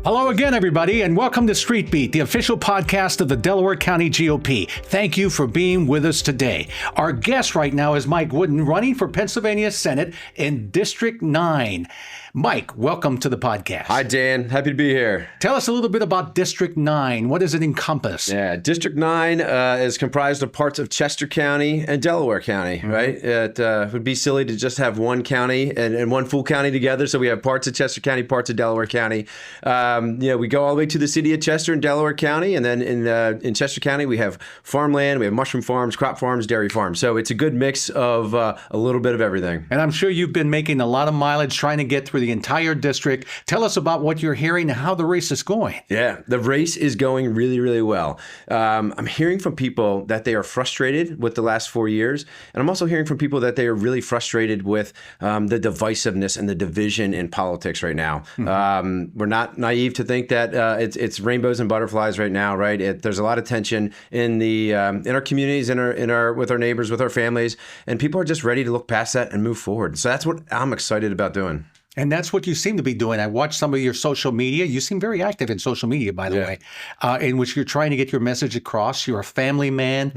Hello again, everybody, and welcome to Street Beat, the official podcast of the Delaware County GOP. Thank you for being with us today. Our guest right now is Mike Woodin, running for Pennsylvania Senate in District 9. Mike, welcome to the podcast. Hi, Dan. Happy to be here. Tell us a little bit about District 9. What does it encompass? Yeah, District 9 is comprised of parts of Chester County and Delaware County, right? It would be silly to just have one county and one full county together. So we have parts of Chester County, parts of Delaware County. We go all the way to the city of Chester in Delaware County. And then in Chester County, we have farmland, we have mushroom farms, crop farms, dairy farms. So it's a good mix of a little bit of everything. And I'm sure you've been making a lot of mileage trying to get through the entire district. Tell us about what you're hearing and how the race is going. Yeah, the race is going really, really well. I'm hearing from people that they are frustrated with the last 4 years. And I'm also hearing from people that they are really frustrated with the divisiveness and the division in politics right now. We're not naive to think that it's rainbows and butterflies right now, right? There's a lot of tension in our communities, with our neighbors, with our families, and people are just ready to look past that and move forward. So that's what I'm excited about doing. And that's what you seem to be doing. I watched some of your social media. You seem very active in social media, by the way, in which you're trying to get your message across. You're a family man,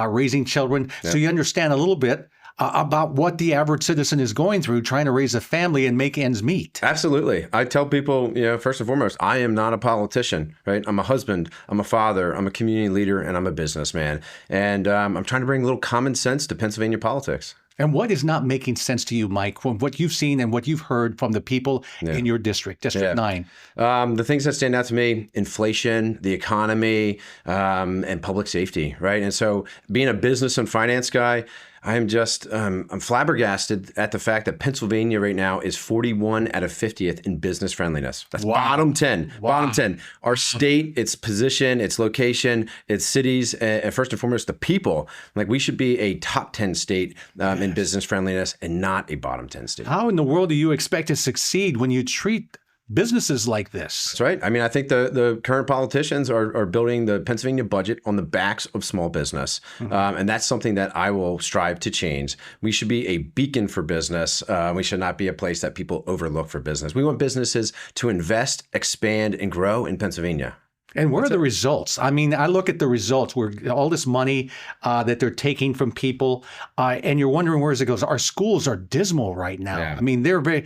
raising children. So you understand a little bit about what the average citizen is going through, trying to raise a family and make ends meet. Absolutely. I tell people, first and foremost, I am not a politician, right? I'm a husband, I'm a father, I'm a community leader, and I'm a businessman. And I'm trying to bring a little common sense to Pennsylvania politics. And what is not making sense to you, Mike, from what you've seen and what you've heard from the people in your district, District 9? The things that stand out to me, inflation, the economy, and public safety, right? And so being a business and finance guy, I'm flabbergasted at the fact that Pennsylvania right now is 41 out of 50th in business friendliness. That's bottom 10. Wow. Bottom 10. Our state, its position, its location, its cities, and first and foremost, the people. Like, we should be a top 10 state in business friendliness and not a bottom 10 state. How in the world do you expect to succeed when you treat businesses like this? That's right. I mean, I think the current politicians are building the Pennsylvania budget on the backs of small business. And that's something that I will strive to change. We should be a beacon for business. We should not be a place that people overlook for business. We want businesses to invest, expand, and grow in Pennsylvania. And what are the results? I mean, I look at the results where all this money that they're taking from people, and you're wondering where it goes. Our schools are dismal right now. Yeah. I mean, they're very,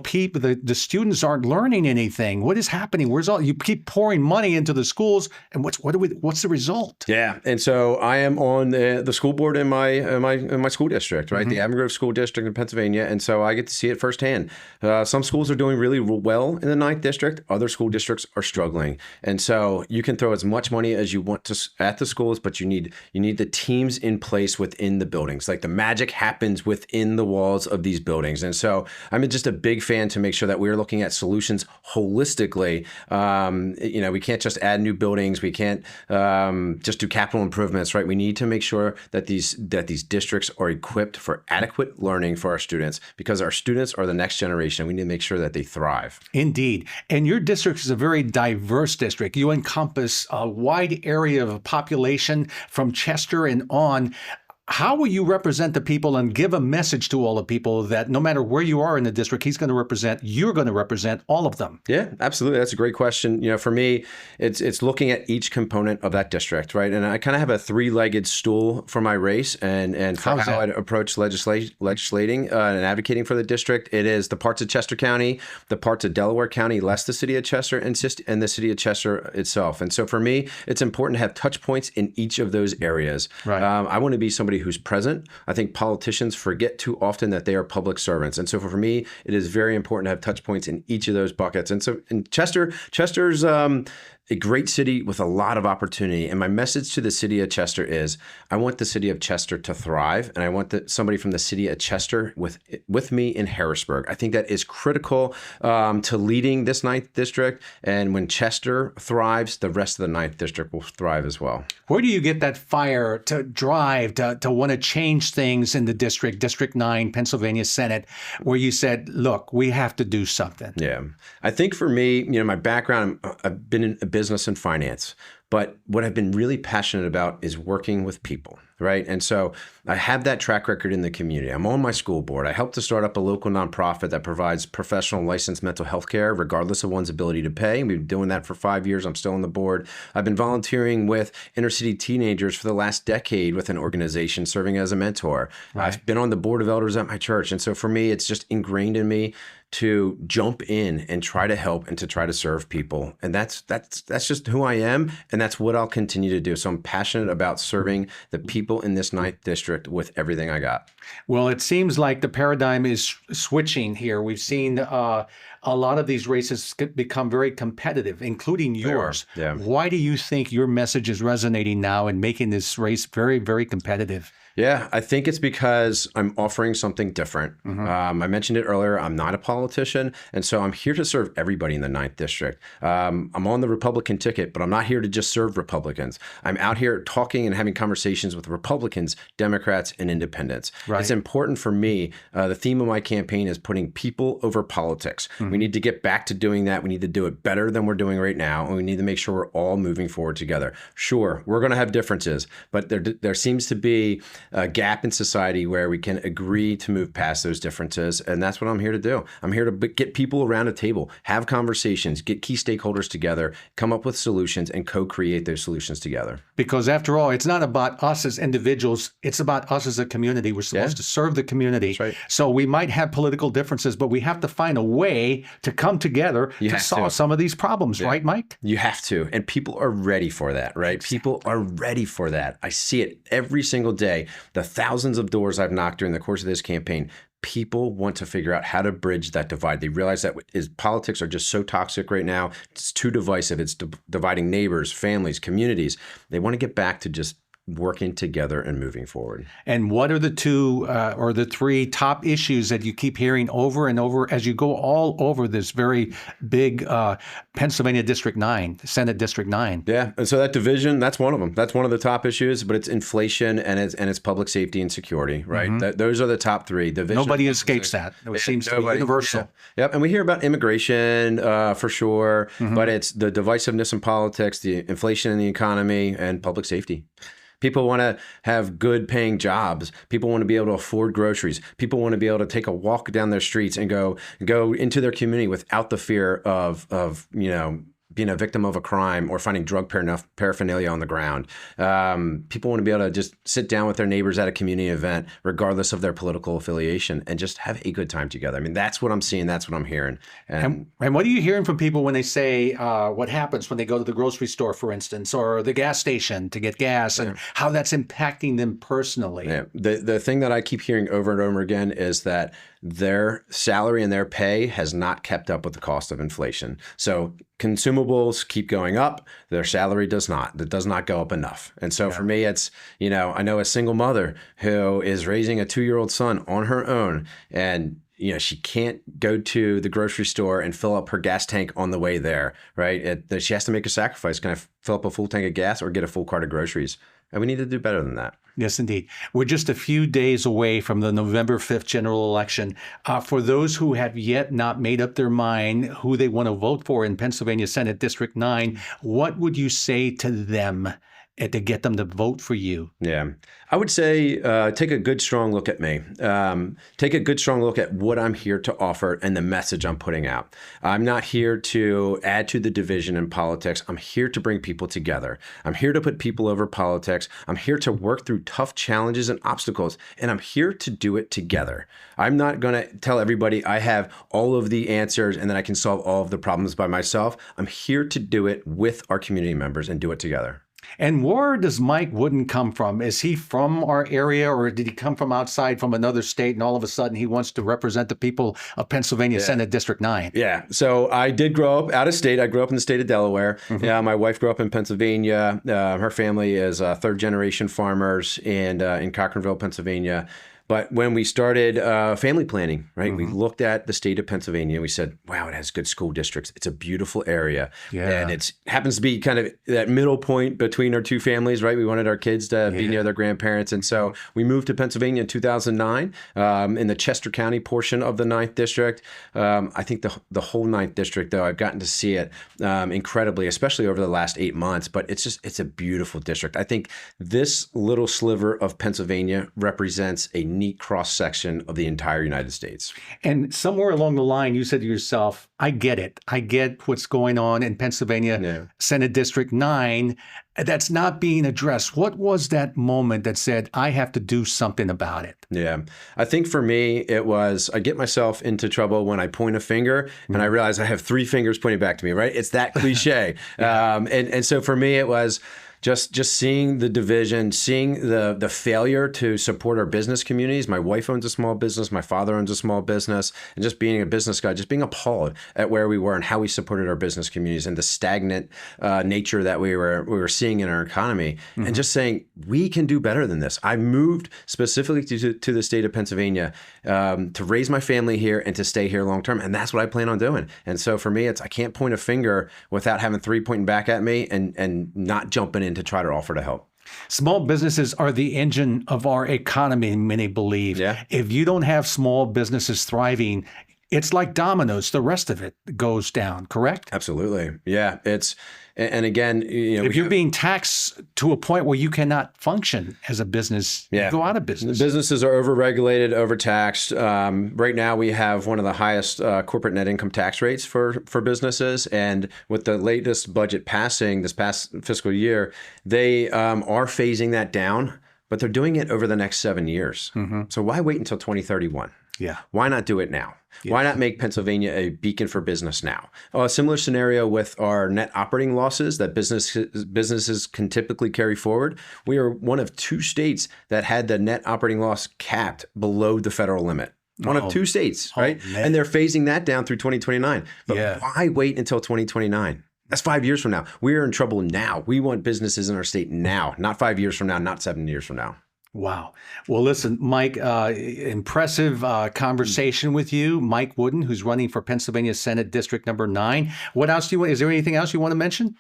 people, the students aren't learning anything. What is happening? You keep pouring money into the schools, and what's the result? Yeah, and so I am on the school board in my school district, right? The Avon Grove School District in Pennsylvania, and so I get to see it firsthand. Some schools are doing really well in the 9th district. Other school districts are struggling, and so you can throw as much money as you want to at the schools, but you need the teams in place within the buildings. Like, the magic happens within the walls of these buildings. And so I'm just a big fan to make sure that we're looking at solutions holistically. We can't just add new buildings. We can't just do capital improvements, right? We need to make sure that these districts are equipped for adequate learning for our students, because our students are the next generation. We need to make sure that they thrive. Indeed. And your district is a very diverse district. You encompass a wide area of population from Chester and on. How will you represent the people and give a message to all the people that no matter where you are in the district, you're going to represent all of them? Yeah, absolutely. That's a great question. For me, it's looking at each component of that district, right? And I kind of have a 3-legged stool for my race and for how I'd approach legislating and advocating for the district. It is the parts of Chester County, the parts of Delaware County, less the city of Chester, and the city of Chester itself. And so for me, it's important to have touch points in each of those areas. Right. I want to be somebody who's present. I think politicians forget too often that they are public servants. And so for me, it is very important to have touch points in each of those buckets. And so in Chester's a great city with a lot of opportunity. And my message to the city of Chester is, I want the city of Chester to thrive, and I want somebody from the city of Chester with me in Harrisburg. I think that is critical to leading this 9th district. And when Chester thrives, the rest of the 9th district will thrive as well. Where do you get that fire to drive, to want to change things in the district, District 9, Pennsylvania Senate, where you said, look, we have to do something? Yeah. I think for me, my background, I've been in business and finance. But what I've been really passionate about is working with people, right? And so I have that track record in the community. I'm on my school board. I helped to start up a local nonprofit that provides professional licensed mental health care, regardless of one's ability to pay. We've been doing that for 5 years. I'm still on the board. I've been volunteering with inner city teenagers for the last decade with an organization, serving as a mentor. Right. I've been on the board of elders at my church. And so for me, it's just ingrained in me to jump in and try to help and to try to serve people. And that's just who I am. And that's what I'll continue to do. So I'm passionate about serving the people in this 9th district with everything I got. Well, it seems like the paradigm is switching here. We've seen a lot of these races become very competitive, including yours. Yeah. Why do you think your message is resonating now and making this race very, very competitive? Yeah, I think it's because I'm offering something different. I mentioned it earlier. I'm not a politician, and so I'm here to serve everybody in the 9th district. I'm on the Republican ticket, but I'm not here to just serve Republicans. I'm out here talking and having conversations with Republicans, Democrats, and independents. Right. It's important for me. The theme of my campaign is putting people over politics. We need to get back to doing that. We need to do it better than we're doing right now, and we need to make sure we're all moving forward together. Sure, we're going to have differences, but there seems to be a gap in society where we can agree to move past those differences. And that's what I'm here to do. I'm here to get people around a table, have conversations, get key stakeholders together, come up with solutions, and co-create those solutions together. Because after all, it's not about us as individuals. It's about us as a community. We're supposed to serve the community. That's right. So we might have political differences, but we have to find a way to come together to solve some of these problems, right, Mike? You have to. And people are ready for that, right? People are ready for that. I see it every single day. The thousands of doors I've knocked during the course of this campaign, people want to figure out how to bridge that divide. They realize that politics are just so toxic right now. It's too divisive. It's dividing neighbors, families, communities. They want to get back to just working together and moving forward. And what are the two or the three top issues that you keep hearing over and over as you go all over this very big Pennsylvania District 9, Senate District 9? Yeah, and so that division, that's one of them. That's one of the top issues, but it's inflation and it's public safety and security, right? Those are the top three. Division, nobody escapes that. It seems to be universal. Yeah. Yep, and we hear about immigration for sure, but it's the divisiveness in politics, the inflation in the economy, and public safety. People want to have good paying jobs. People want to be able to afford groceries. People want to be able to take a walk down their streets and go into their community without the fear of being a victim of a crime or finding drug paraphernalia on the ground. People want to be able to just sit down with their neighbors at a community event, regardless of their political affiliation, and just have a good time together. I mean, that's what I'm seeing. That's what I'm hearing. And what are you hearing from people when they say what happens when they go to the grocery store, for instance, or the gas station to get gas, and how that's impacting them personally? Yeah. The thing that I keep hearing over and over again is that their salary and their pay has not kept up with the cost of inflation. So consumables keep going up, their salary does not. That does not go up enough. And so for me, it's, I know a single mother who is raising a 2-year-old son on her own, and she can't go to the grocery store and fill up her gas tank on the way there, right? She has to make a sacrifice. Can I fill up a full tank of gas or get a full cart of groceries? And we need to do better than that. Yes, indeed. We're just a few days away from the November 5th general election. For those who have yet not made up their mind who they want to vote for in Pennsylvania Senate District 9, what would you say to them to get them to vote for you? Yeah, I would say take a good, strong look at me. Take a good, strong look at what I'm here to offer and the message I'm putting out. I'm not here to add to the division in politics. I'm here to bring people together. I'm here to put people over politics. I'm here to work through tough challenges and obstacles, and I'm here to do it together. I'm not going to tell everybody I have all of the answers and that I can solve all of the problems by myself. I'm here to do it with our community members and do it together. And where does Mike Woodin come from? Is he from our area, or did he come from outside from another state, and all of a sudden he wants to represent the people of Pennsylvania Senate District 9? Yeah. So I did grow up out of state. I grew up in the state of Delaware. Yeah, my wife grew up in Pennsylvania. Her family is third generation farmers in Cochranville, Pennsylvania. But when we started family planning, right, we looked at the state of Pennsylvania. We said, wow, it has good school districts. It's a beautiful area. And it happens to be kind of that middle point between our two families, right? We wanted our kids to be near their grandparents. And so we moved to Pennsylvania in 2009 in the Chester County portion of the 9th District. I think the whole 9th District, though, I've gotten to see it incredibly, especially over the last 8 months. But it's a beautiful district. I think this little sliver of Pennsylvania represents a neat cross-section of the entire United States. And somewhere along the line, you said to yourself, I get it. I get what's going on in Pennsylvania, Senate District 9. That's not being addressed. What was that moment that said, I have to do something about it? Yeah. I think for me, it was, I get myself into trouble when I point a finger and I realize I have 3 fingers pointing back to me, right? It's that cliche. And so for me, it was just seeing the division, seeing the failure to support our business communities. My wife owns a small business. My father owns a small business. And just being a business guy, just being appalled at where we were and how we supported our business communities and the stagnant nature that we were seeing in our economy. And just saying, we can do better than this. I moved specifically to the state of Pennsylvania to raise my family here and to stay here long term. And that's what I plan on doing. And so for me, I can't point a finger without having 3 pointing back at me and not jumping in to try to offer to help. Small businesses are the engine of our economy, many believe. Yeah. If you don't have small businesses thriving, it's like dominoes. The rest of it goes down, correct? Absolutely. Yeah. And again, if you're being taxed to a point where you cannot function as a business, you go out of business. Businesses are overregulated, overtaxed. Right now, we have one of the highest corporate net income tax rates for businesses. And with the latest budget passing this past fiscal year, they are phasing that down, but they're doing it over the next 7 years. So why wait until 2031? Yeah. Why not do it now? Yes. Why not make Pennsylvania a beacon for business now? A similar scenario with our net operating losses that businesses can typically carry forward. We are one of 2 states that had the net operating loss capped below the federal limit. One of 2 states, right? And they're phasing that down through 2029. But why wait until 2029? That's 5 years from now. We're in trouble now. We want businesses in our state now, not 5 years from now, not 7 years from now. Wow. Well, listen, Mike, impressive conversation with you. Mike Woodin, who's running for Pennsylvania Senate District number 9. What else is there anything else you want to mention?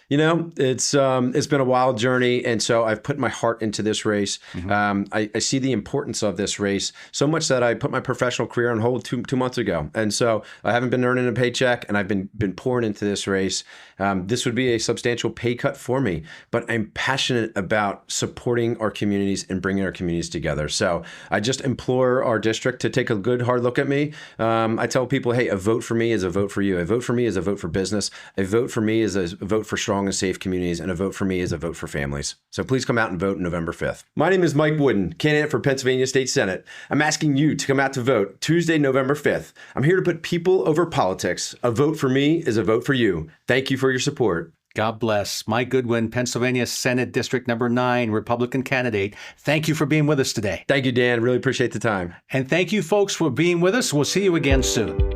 It's been a wild journey, and so I've put my heart into this race. I see the importance of this race so much that I put my professional career on hold two months ago, and so I haven't been earning a paycheck, and I've been pouring into this race. This would be a substantial pay cut for me, but I'm passionate about supporting our communities and bringing our communities together. So I just implore our district to take a good hard look at me. I tell people, hey, a vote for me is a vote for you. A vote for me is a vote for business. A vote for me is a vote for strong and safe communities, and a vote for me is a vote for families. So please come out and vote November 5th. My name is Mike Woodin, candidate for Pennsylvania State Senate. I'm asking you to come out to vote Tuesday, November 5th. I'm here to put people over politics. A vote for me is a vote for you. Thank you for your support. God bless. Mike Goodwin, Pennsylvania Senate District number 9, Republican candidate. Thank you for being with us today. Thank you, Dan. Really appreciate the time. And thank you, folks, for being with us. We'll see you again soon.